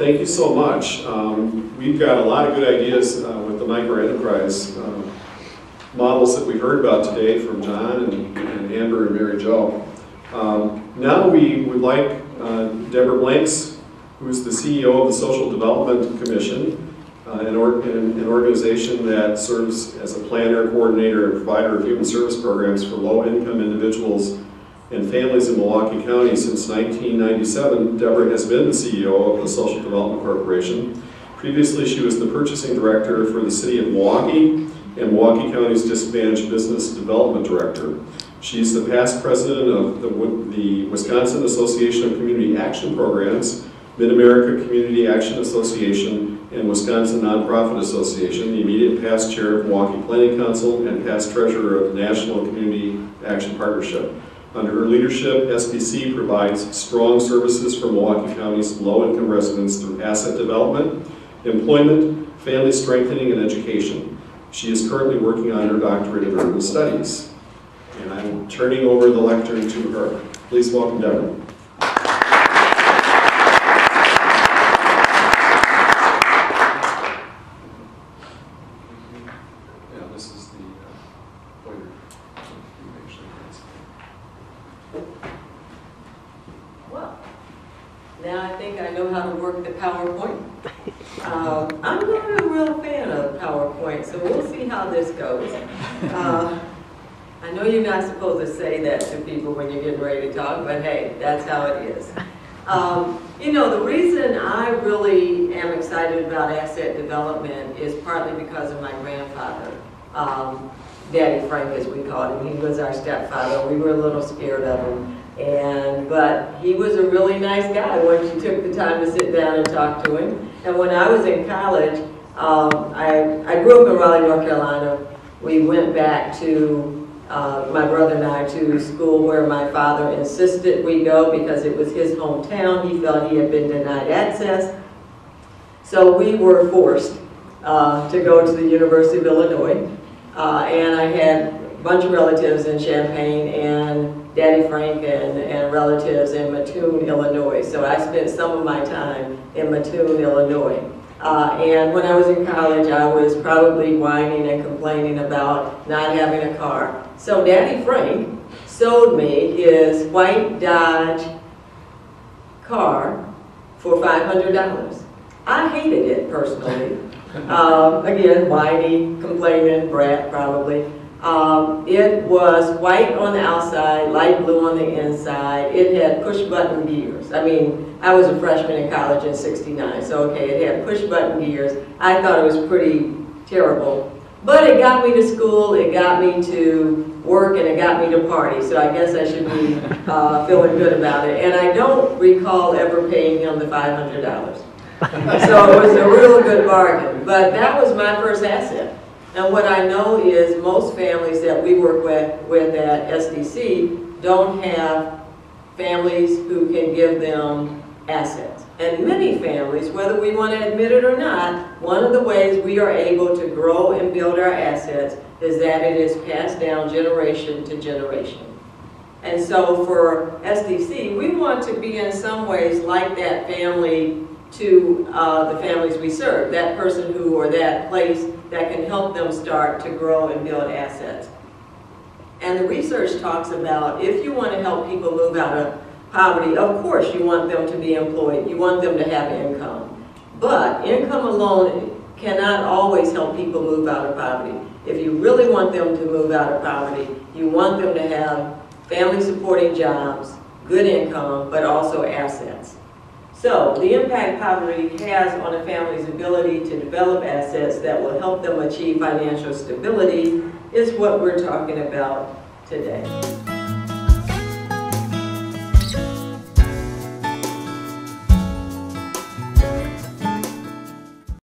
thank you so much. We've got a lot of good ideas with the microenterprise models that we heard about today from John and Amber and Mary Jo. Now we would like Deborah Blanks, who's the CEO of the Social Development Commission, an organization that serves as a planner, coordinator, and provider of human service programs for low-income individuals and families in Milwaukee County since 1997. Deborah has been the CEO of the Social Development Corporation. Previously, she was the purchasing director for the city of Milwaukee and Milwaukee County's Disadvantaged Business Development Director. She's the past president of the Wisconsin Association of Community Action Programs, Mid-America Community Action Association, and Wisconsin Nonprofit Association, the immediate past chair of Milwaukee Planning Council, and past treasurer of the National Community Action Partnership. Under her leadership, SDC provides strong services for Milwaukee County's low-income residents through asset development, employment, family strengthening, and education. She is currently working on her doctorate in urban studies. And I'm turning over the lectern to her. Please welcome Deborah. Well, now I think I know how to work the PowerPoint. I'm not a real fan of PowerPoint, so we'll see how this goes. I know you're not supposed to say that to people when you're getting ready to talk, but hey, that's how it is. You know, the reason I really am excited about asset development is partly because of my grandfather. Daddy Frank, as we called him. He was our stepfather. We were a little scared of him. But he was a really nice guy once you took the time to sit down and talk to him. And when I was in college, I grew up in Raleigh, North Carolina. We went back to, my brother and I, to school where my father insisted we go because it was his hometown. He felt he had been denied access. So we were forced to go to the University of Illinois. And I had a bunch of relatives in Champaign and Daddy Frank and relatives in Mattoon, Illinois. So I spent some of my time in Mattoon, Illinois. And when I was in college, I was probably whining and complaining about not having a car. So Daddy Frank sold me his white Dodge car for $500. I hated it personally. Again, whiny, complaining, brat probably. It was white on the outside, light blue on the inside. It had push-button gears. I mean, I was a freshman in college in '69, so okay, it had push-button gears. I thought it was pretty terrible. But it got me to school, it got me to work, and it got me to party, so I guess I should be feeling good about it. And I don't recall ever paying him the $500. So it was a real good bargain. But that was my first asset. And what I know is most families that we work with at SDC don't have families who can give them assets. And many families, whether we want to admit it or not, one of the ways we are able to grow and build our assets is that it is passed down generation to generation. And so for SDC, we want to be in some ways like that family to the families we serve, that person who or that place that can help them start to grow and build assets. And the research talks about if you want to help people move out of poverty, of course you want them to be employed, you want them to have income. But income alone cannot always help people move out of poverty. If you really want them to move out of poverty, you want them to have family supporting jobs, good income, but also assets. So the impact poverty has on a family's ability to develop assets that will help them achieve financial stability is what we're talking about today.